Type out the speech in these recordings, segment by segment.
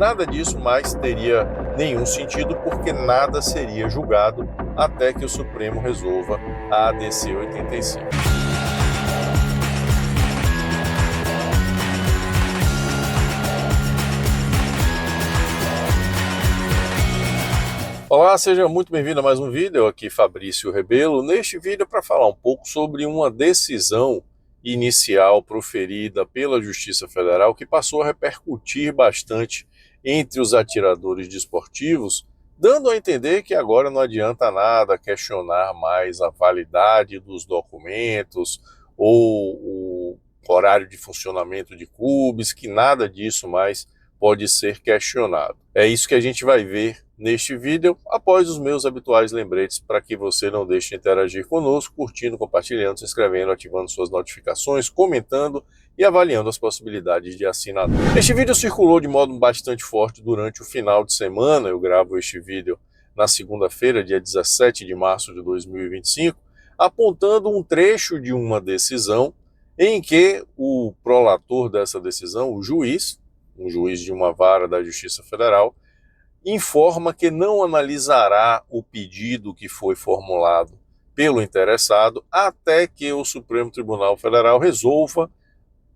nada disso mais teria nenhum sentido, porque nada seria julgado até que o Supremo resolva a ADC 85. Olá, seja muito bem-vindo a mais um vídeo, aqui Fabrício Rebelo. Neste vídeo para falar um pouco sobre uma decisão inicial proferida pela Justiça Federal que passou a repercutir bastante entre os atiradores desportivos, dando a entender que agora não adianta nada questionar mais a validade dos documentos ou o horário de funcionamento de clubes, que nada disso mais pode ser questionado. É isso que a gente vai ver neste vídeo, após os meus habituais lembretes para que você não deixe de interagir conosco, curtindo, compartilhando, se inscrevendo, ativando suas notificações, comentando e avaliando as possibilidades de assinatura. Este vídeo circulou de modo bastante forte durante o final de semana. Eu gravo este vídeo na segunda-feira, dia 17 de março de 2025, apontando um trecho de uma decisão em que o prolator dessa decisão, o juiz, um juiz de uma vara da Justiça Federal, informa que não analisará o pedido que foi formulado pelo interessado até que o Supremo Tribunal Federal resolva,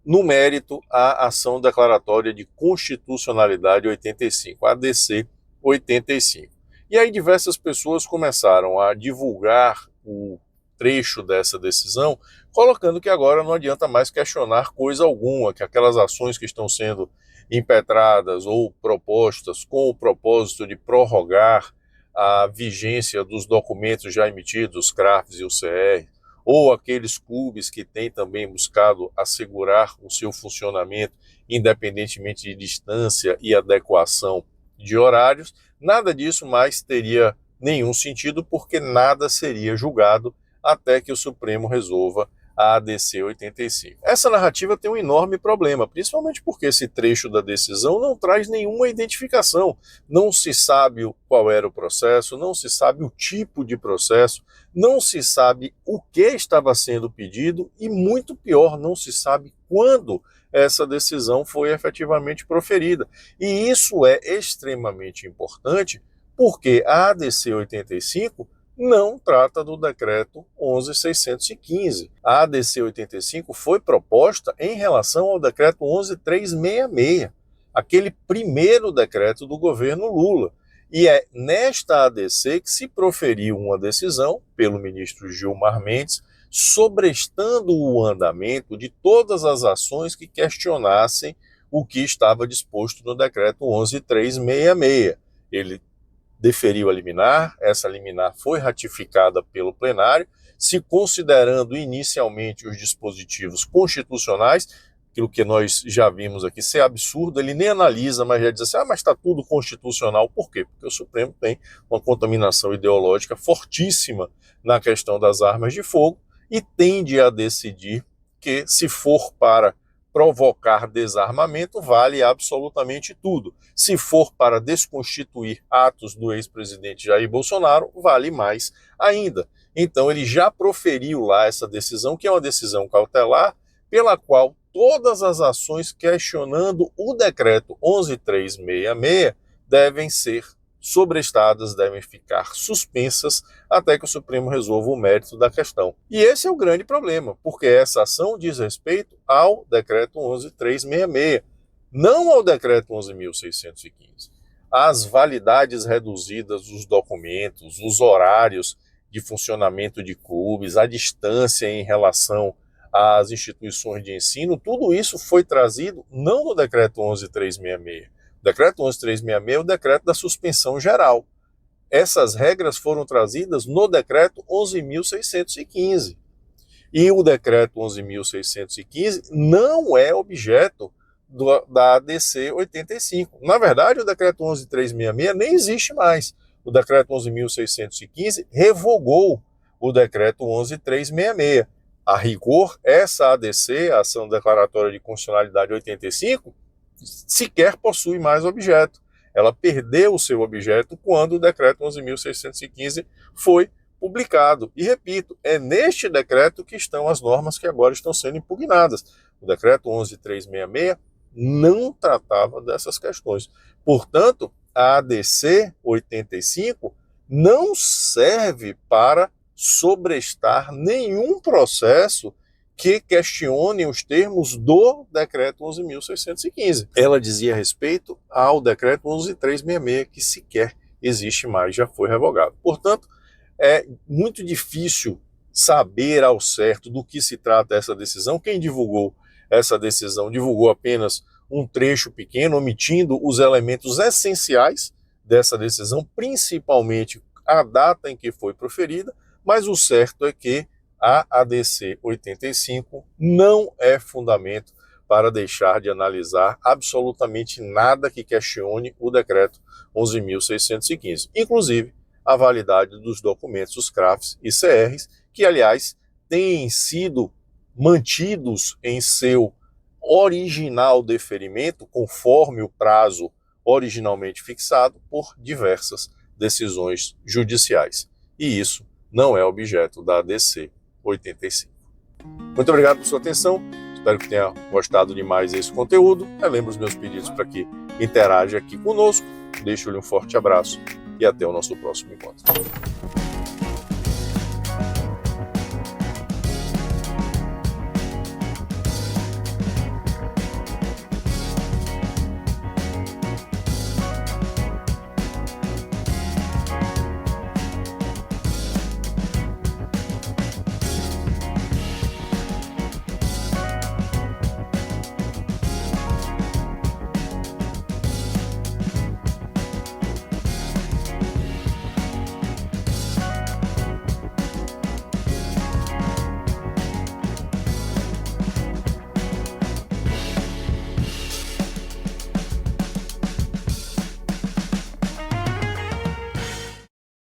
no mérito, a ação declaratória de constitucionalidade 85, a ADC 85. E aí diversas pessoas começaram a divulgar o trecho dessa decisão, colocando que agora não adianta mais questionar coisa alguma, que aquelas ações que estão sendo impetradas ou propostas com o propósito de prorrogar a vigência dos documentos já emitidos, os CRAFs e o CR, ou aqueles clubes que têm também buscado assegurar o seu funcionamento independentemente de distância e adequação de horários, nada disso mais teria nenhum sentido, porque nada seria julgado até que o Supremo resolva a ADC 85. Essa narrativa tem um enorme problema, principalmente porque esse trecho da decisão não traz nenhuma identificação. Não se sabe qual era o processo, não se sabe o tipo de processo, não se sabe o que estava sendo pedido e, muito pior, não se sabe quando essa decisão foi efetivamente proferida. E isso é extremamente importante porque a ADC 85 não trata do decreto 11.615. A ADC 85 foi proposta em relação ao decreto 11.366, aquele primeiro decreto do governo Lula. E é nesta ADC que se proferiu uma decisão pelo ministro Gilmar Mendes, sobrestando o andamento de todas as ações que questionassem o que estava disposto no decreto 11.366. Ele deferiu a liminar, essa liminar foi ratificada pelo plenário, se considerando inicialmente os dispositivos constitucionais, aquilo que nós já vimos aqui ser absurdo, ele nem analisa, mas já diz assim, mas está tudo constitucional. Por quê? Porque o Supremo tem uma contaminação ideológica fortíssima na questão das armas de fogo e tende a decidir que, se for para provocar desarmamento, vale absolutamente tudo. Se for para desconstituir atos do ex-presidente Jair Bolsonaro, vale mais ainda. Então ele já proferiu lá essa decisão, que é uma decisão cautelar, pela qual todas as ações questionando o decreto 11.366 devem ser sobrestadas, devem ficar suspensas até que o Supremo resolva o mérito da questão. E esse é o grande problema, porque essa ação diz respeito ao decreto 11.366, não ao decreto 11.615. As validades reduzidas dos documentos, os horários de funcionamento de clubes, a distância em relação às instituições de ensino, tudo isso foi trazido não no decreto 11.366. O decreto 11.366 é o decreto da suspensão geral. Essas regras foram trazidas no decreto 11.615. E o decreto 11.615 não é objeto da ADC 85. Na verdade, o decreto 11.366 nem existe mais. O decreto 11.615 revogou o decreto 11.366. A rigor, essa ADC, a Ação Declaratória de Constitucionalidade 85, sequer possui mais objeto. Ela perdeu o seu objeto quando o decreto 11.615 foi publicado. E repito, é neste decreto que estão as normas que agora estão sendo impugnadas. O decreto 11.366 não tratava dessas questões. Portanto, a ADC 85 não serve para sobrestar nenhum processo que questione os termos do decreto 11.615. Ela dizia respeito ao decreto 11.366, que sequer existe mais, já foi revogado. Portanto, é muito difícil saber ao certo do que se trata essa decisão. Quem divulgou essa decisão divulgou apenas um trecho pequeno, omitindo os elementos essenciais dessa decisão, principalmente a data em que foi proferida, mas o certo é que a ADC 85 não é fundamento para deixar de analisar absolutamente nada que questione o decreto 11.615, inclusive a validade dos documentos, os CRAFs e CRs, que, aliás, têm sido mantidos em seu original deferimento, conforme o prazo originalmente fixado, por diversas decisões judiciais. E isso não é objeto da ADC 85. Muito obrigado por sua atenção. Espero que tenha gostado demais desse conteúdo. Relembro os meus pedidos para que interaja aqui conosco. Deixo-lhe um forte abraço e até o nosso próximo encontro.